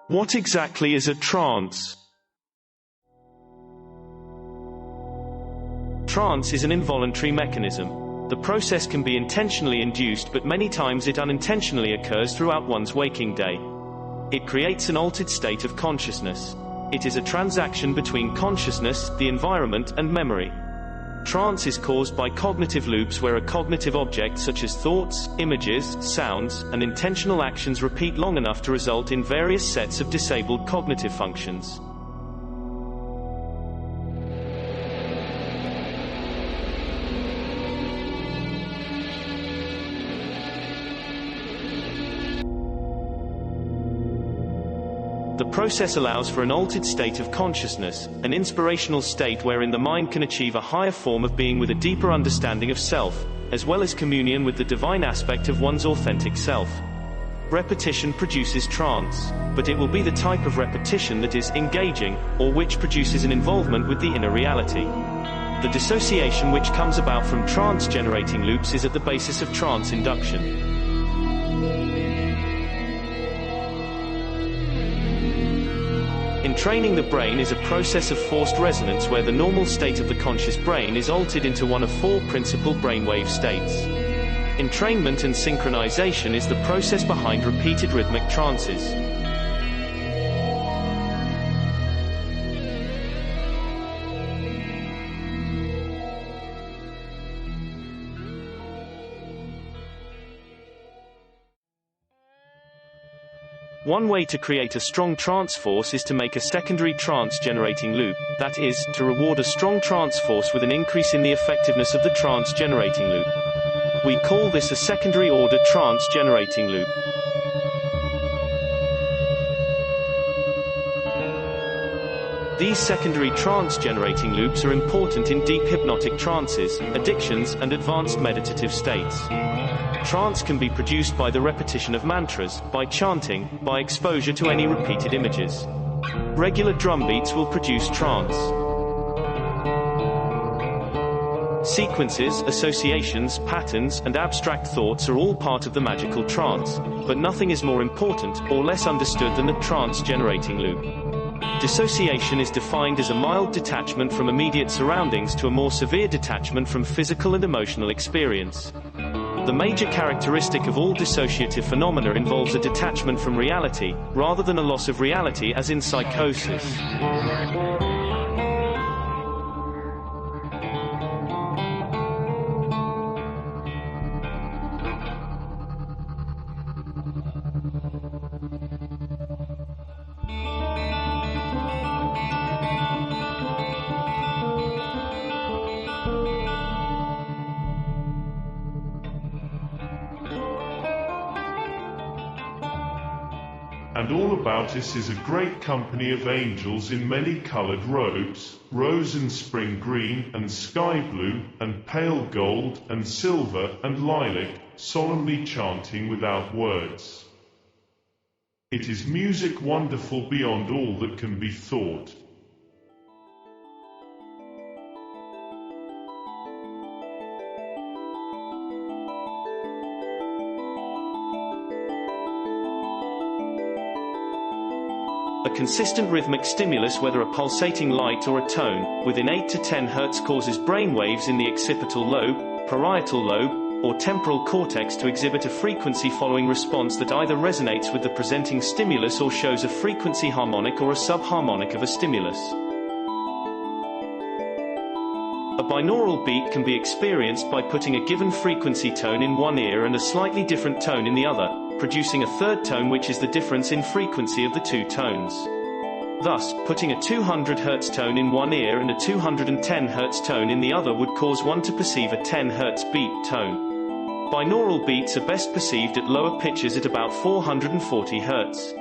What exactly is a trance? Trance is an involuntary mechanism. The process can be intentionally induced, but many times it unintentionally occurs throughout one's waking day. It creates an altered state of consciousness. It is a transaction between consciousness, the environment, and memory. Trance is caused by cognitive loops where a cognitive object such as thoughts, images, sounds, and intentional actions repeat long enough to result in various sets of disabled cognitive functions. The process allows for an altered state of consciousness, an inspirational state wherein the mind can achieve a higher form of being with a deeper understanding of self, as well as communion with the divine aspect of one's authentic self. Repetition produces trance, but it will be the type of repetition that is engaging, or which produces an involvement with the inner reality. The dissociation which comes about from trance-generating loops is at the basis of trance induction. Entraining the brain is a process of forced resonance where the normal state of the conscious brain is altered into one of four principal brainwave states. Entrainment and synchronization is the process behind repeated rhythmic trances. One way to create a strong trance force is to make a secondary trance-generating loop, that is, to reward a strong trance force with an increase in the effectiveness of the trance-generating loop. We call this a secondary order trance-generating loop. These secondary trance-generating loops are important in deep hypnotic trances, addictions, and advanced meditative states. Trance can be produced by the repetition of mantras, by chanting, by exposure to any repeated images. Regular drum beats will produce trance. Sequences, associations, patterns, and abstract thoughts are all part of the magical trance, but nothing is more important, or less understood than the trance-generating loop. Dissociation is defined as a mild detachment from immediate surroundings to a more severe detachment from physical and emotional experience. The major characteristic of all dissociative phenomena involves a detachment from reality, rather than a loss of reality as in psychosis. And all about us is a great company of angels in many coloured robes, rose and spring green, and sky blue, and pale gold, and silver, and lilac, solemnly chanting without words. It is music wonderful beyond all that can be thought. A consistent rhythmic stimulus, whether a pulsating light or a tone, within 8 to 10 Hz causes brain waves in the occipital lobe, parietal lobe, or temporal cortex to exhibit a frequency-following response that either resonates with the presenting stimulus or shows a frequency harmonic or a subharmonic of a stimulus. A binaural beat can be experienced by putting a given frequency tone in one ear and a slightly different tone in the other, producing a third tone which is the difference in frequency of the two tones. Thus, putting a 200 Hz tone in one ear and a 210 Hz tone in the other would cause one to perceive a 10 Hz beat tone. Binaural beats are best perceived at lower pitches at about 440 Hz.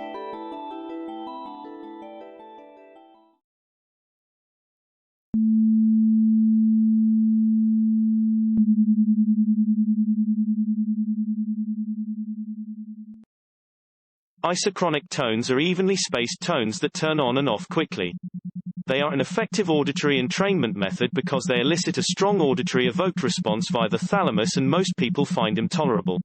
Isochronic tones are evenly spaced tones that turn on and off quickly. They are an effective auditory entrainment method because they elicit a strong auditory evoked response via the thalamus, and most people find them tolerable.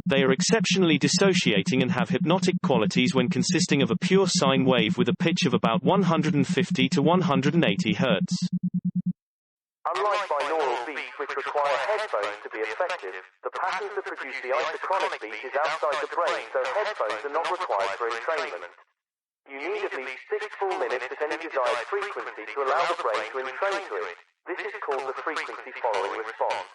They are exceptionally dissociating and have hypnotic qualities when consisting of a pure sine wave with a pitch of about 150 to 180 Hz. Unlike binaural beats, which require headphones to be effective, the patterns that produce the isochronic beat is outside the brain, so headphones are not required for entrainment. You need at least 6 full minutes at any desired frequency to allow the brain to entrain to it. This is called the frequency following response.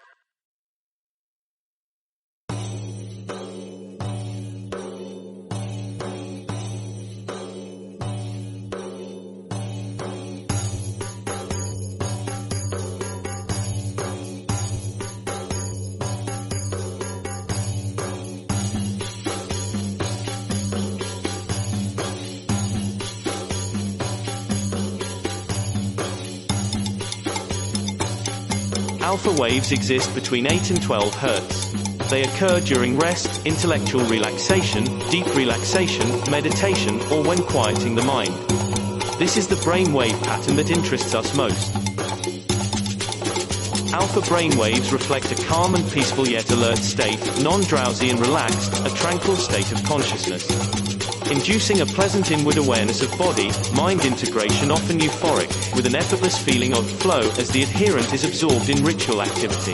Alpha waves exist between 8 and 12 Hz. They occur during rest, intellectual relaxation, deep relaxation, meditation, or when quieting the mind. This is the brain wave pattern that interests us most. Alpha brain waves reflect a calm and peaceful yet alert state, non-drowsy and relaxed, a tranquil state of consciousness, inducing a pleasant inward awareness of body, mind integration, often euphoric, with an effortless feeling of flow as the adherent is absorbed in ritual activity.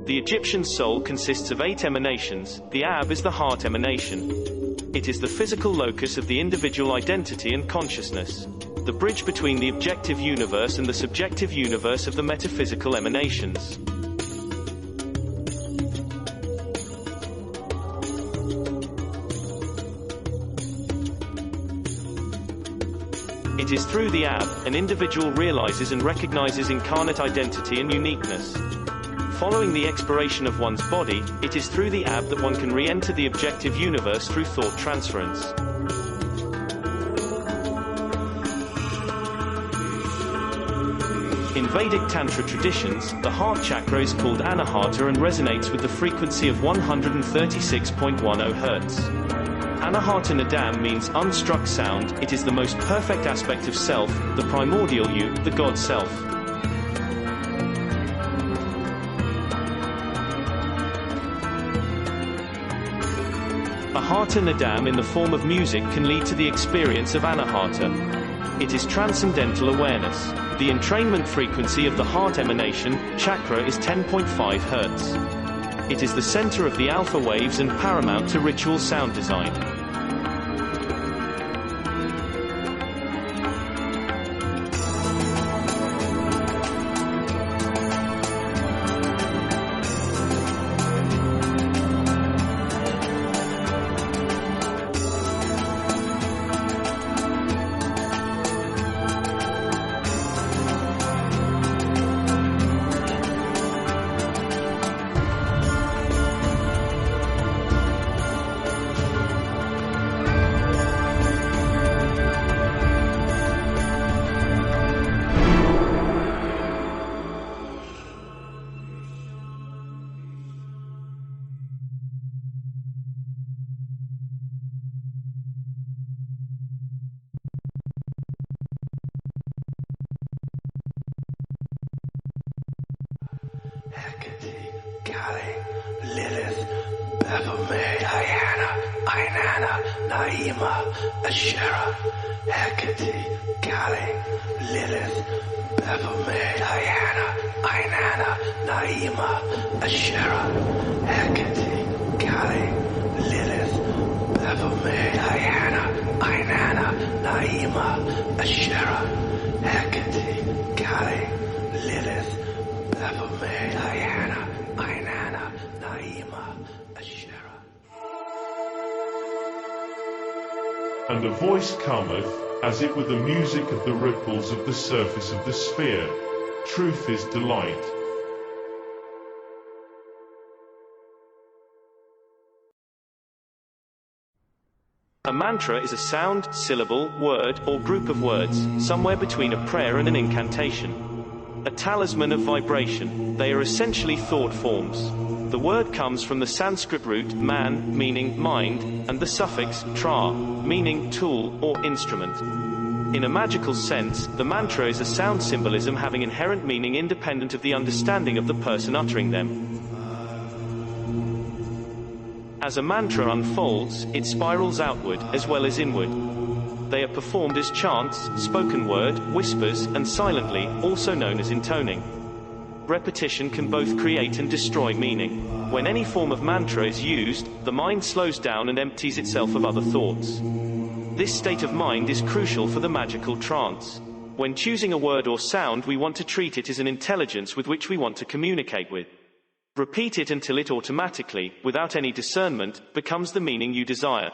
The Egyptian soul consists of 8 emanations. The ayub is the heart emanation. It is the physical locus of the individual identity and consciousness, the bridge between the objective universe and the subjective universe of the metaphysical emanations. It is through the ayub an individual realizes and recognizes incarnate identity and uniqueness. Following the expiration of one's body, it is through the ayub that one can re-enter the objective universe through thought transference. In Vedic Tantra traditions, the heart chakra is called Anahata and resonates with the frequency of 136.10 Hz. Anahata Nadam means unstruck sound. It is the most perfect aspect of self, the primordial you, the God self. Ahata Nadam in the form of music can lead to the experience of Anahata. It is transcendental awareness. The entrainment frequency of the heart emanation, chakra, is 10.5 Hz. It is the center of the alpha waves and paramount to ritual sound design. Lilith, Baphomet, Diana, Inanna, Naima, Asherah, Hecate, Kali, Lilith, Baphomet, Diana, Inanna, Naima, Asherah, Hecate, Kali, Lilith, Baphomet, Diana, Inanna, Naima, Asherah, Hecate, Kali, Lilith, Baphomet, Diana, Inanna, Naima, Asherah. And a voice cometh, as it were the music of the ripples of the surface of the sphere. Truth is delight. A mantra is a sound, syllable, word, or group of words, somewhere between a prayer and an incantation. A talisman of vibration. They are essentially thought forms. The word comes from the Sanskrit root man, meaning mind, and the suffix tra, meaning tool or instrument. In a magical sense, the mantra is a sound symbolism having inherent meaning independent of the understanding of the person uttering them. As a mantra unfolds, it spirals outward, as well as inward. They are performed as chants, spoken word, whispers, and silently, also known as intoning. Repetition can both create and destroy meaning. When any form of mantra is used, the mind slows down and empties itself of other thoughts. This state of mind is crucial for the magical trance. When choosing a word or sound, we want to treat it as an intelligence with which we want to communicate with. Repeat it until it automatically, without any discernment, becomes the meaning you desire.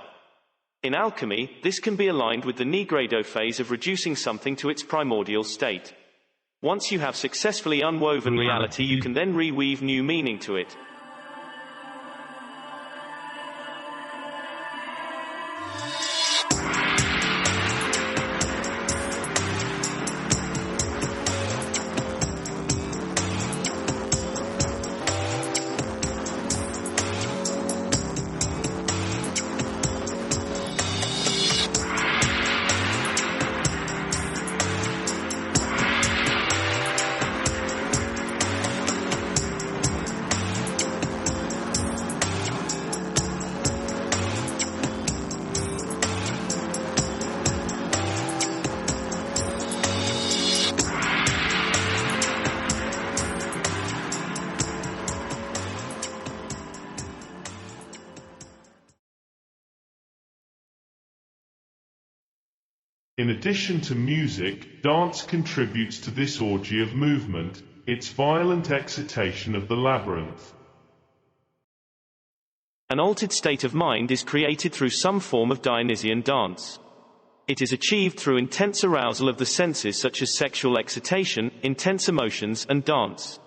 In alchemy, this can be aligned with the nigredo phase of reducing something to its primordial state. Once you have successfully unwoven reality, you can then reweave new meaning to it. In addition to music, dance contributes to this orgy of movement, its violent excitation of the labyrinth. An altered state of mind is created through some form of Dionysian dance. It is achieved through intense arousal of the senses such as sexual excitation, intense emotions, and dance.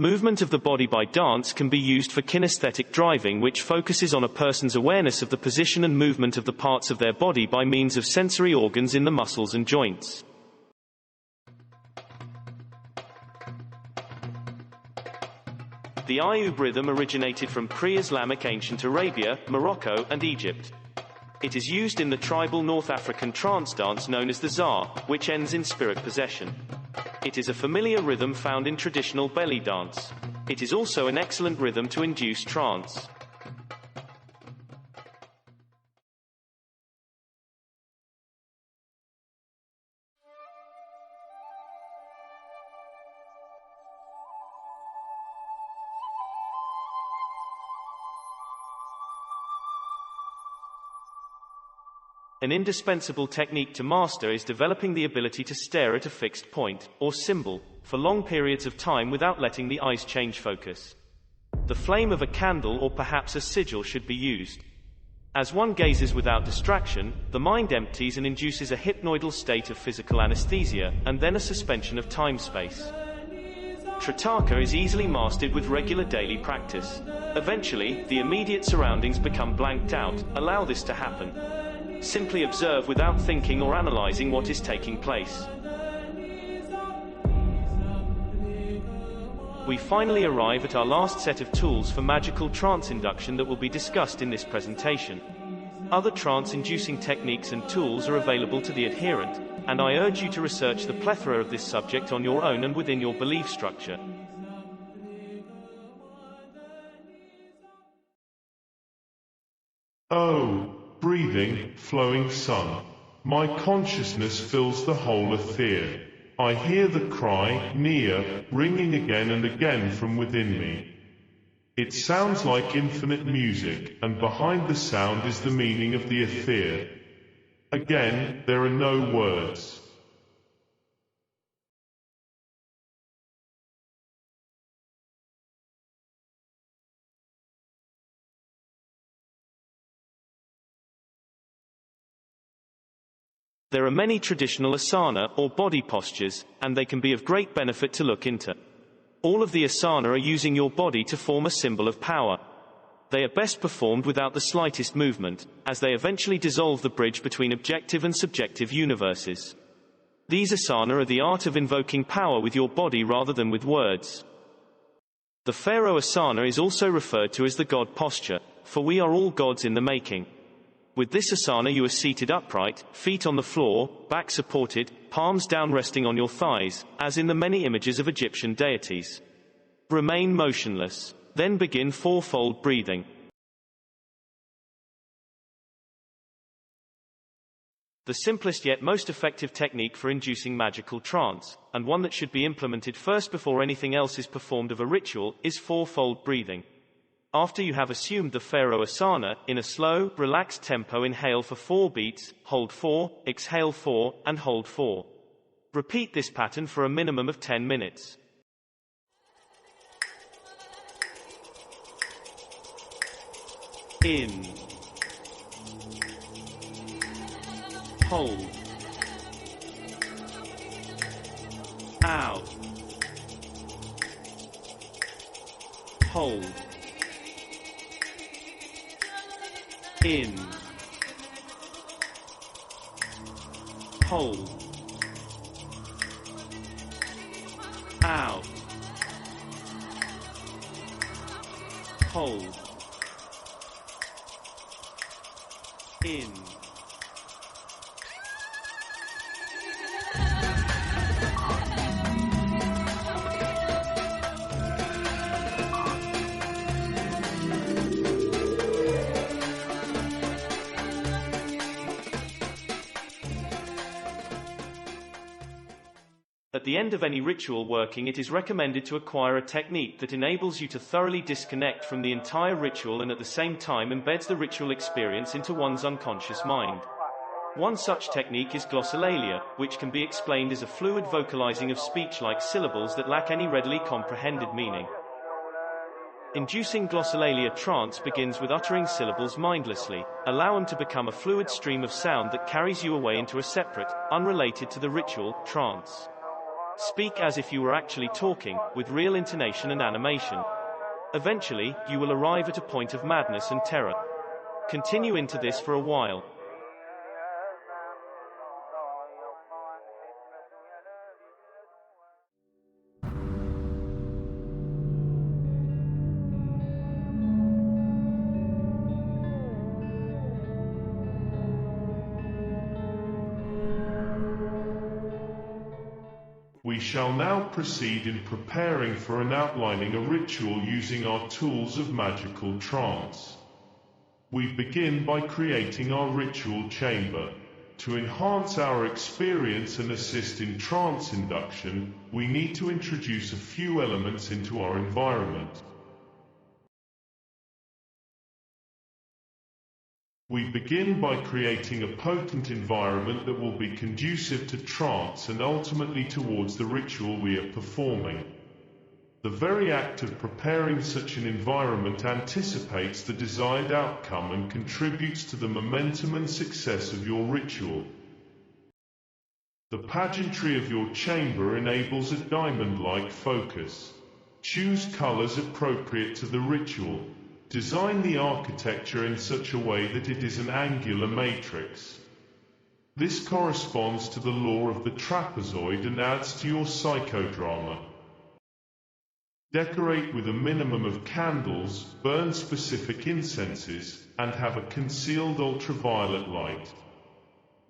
Movement of the body by dance can be used for kinesthetic driving, which focuses on a person's awareness of the position and movement of the parts of their body by means of sensory organs in the muscles and joints. The ayub rhythm originated from pre-Islamic ancient Arabia, Morocco, and Egypt. It is used in the tribal North African trance dance known as the zar, which ends in spirit possession. It is a familiar rhythm found in traditional belly dance. It is also an excellent rhythm to induce trance. An indispensable technique to master is developing the ability to stare at a fixed point, or symbol, for long periods of time without letting the eyes change focus. The flame of a candle or perhaps a sigil should be used. As one gazes without distraction, the mind empties and induces a hypnoidal state of physical anesthesia, and then a suspension of time-space. Tritaka is easily mastered with regular daily practice. Eventually, the immediate surroundings become blanked out. Allow this to happen. Simply observe without thinking or analyzing what is taking place. We finally arrive at our last set of tools for magical trance induction that will be discussed in this presentation. Other trance-inducing techniques and tools are available to the adherent, and I urge you to research the plethora of this subject on your own and within your belief structure. Oh, breathing, flowing sun. My consciousness fills the whole ether. I hear the cry, Nia, ringing again and again from within me. It sounds like infinite music, and behind the sound is the meaning of the ether. Again, there are no words. There are many traditional asana, or body postures, and they can be of great benefit to look into. All of the asana are using your body to form a symbol of power. They are best performed without the slightest movement, as they eventually dissolve the bridge between objective and subjective universes. These asana are the art of invoking power with your body rather than with words. The Pharaoh asana is also referred to as the God posture, for we are all gods in the making. With this asana you are seated upright, feet on the floor, back supported, palms down resting on your thighs, as in the many images of Egyptian deities. Remain motionless. Then begin fourfold breathing. The simplest yet most effective technique for inducing magical trance, and one that should be implemented first before anything else is performed of a ritual, is fourfold breathing. After you have assumed the Pharaoh asana, in a slow, relaxed tempo inhale for 4 beats, hold 4, exhale 4, and hold 4. Repeat this pattern for a minimum of 10 minutes. In. Hold. Out. Hold. In. Hold. Out. Hold. In. At the end of any ritual working, it is recommended to acquire a technique that enables you to thoroughly disconnect from the entire ritual and at the same time embeds the ritual experience into one's unconscious mind. One such technique is glossolalia, which can be explained as a fluid vocalizing of speech-like syllables that lack any readily comprehended meaning. Inducing glossolalia trance begins with uttering syllables mindlessly. Allow them to become a fluid stream of sound that carries you away into a separate, unrelated to the ritual, trance. Speak as if you were actually talking, with real intonation and animation. Eventually, you will arrive at a point of madness and terror. Continue into this for a while. We shall now proceed in preparing for and outlining a ritual using our tools of magical trance. We begin by creating our ritual chamber. To enhance our experience and assist in trance induction, we need to introduce a few elements into our environment. We begin by creating a potent environment that will be conducive to trance and ultimately towards the ritual we are performing. The very act of preparing such an environment anticipates the desired outcome and contributes to the momentum and success of your ritual. The pageantry of your chamber enables a diamond-like focus. Choose colors appropriate to the ritual. Design the architecture in such a way that it is an angular matrix. This corresponds to the law of the trapezoid and adds to your psychodrama. Decorate with a minimum of candles, burn specific incenses, and have a concealed ultraviolet light.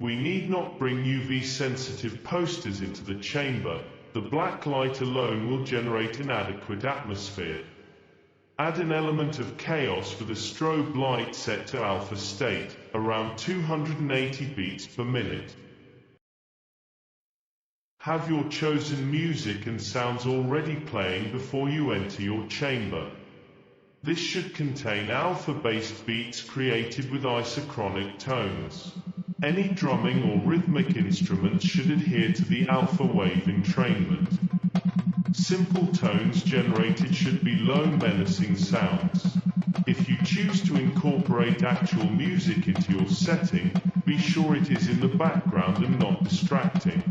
We need not bring UV-sensitive posters into the chamber. The black light alone will generate an adequate atmosphere. Add an element of chaos with a strobe light set to alpha state, around 280 beats per minute. Have your chosen music and sounds already playing before you enter your chamber. This should contain alpha-based beats created with isochronic tones. Any drumming or rhythmic instruments should adhere to the alpha wave entrainment. Simple tones generated should be low menacing sounds. If you choose to incorporate actual music into your setting, be sure it is in the background and not distracting.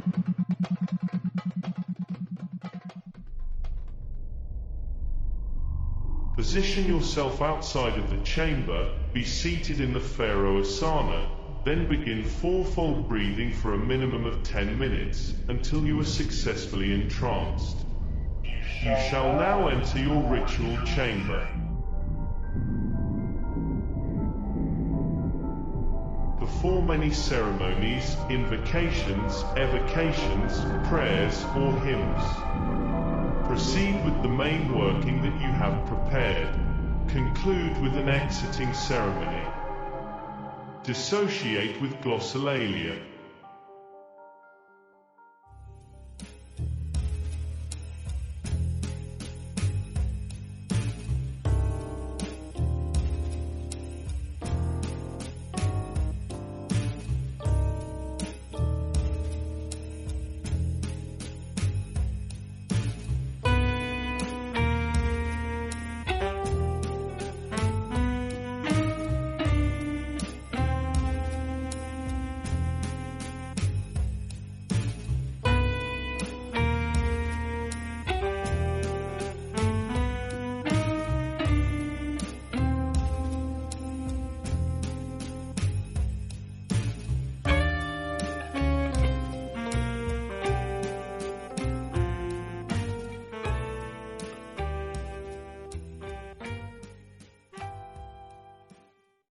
Position yourself outside of the chamber, be seated in the Pharaoh Asana, then begin fourfold breathing for a minimum of 10 minutes, until you are successfully entranced. You shall now enter your ritual chamber. Perform any ceremonies, invocations, evocations, prayers, or hymns. Proceed with the main working that you have prepared. Conclude with an exiting ceremony. Dissociate with glossolalia.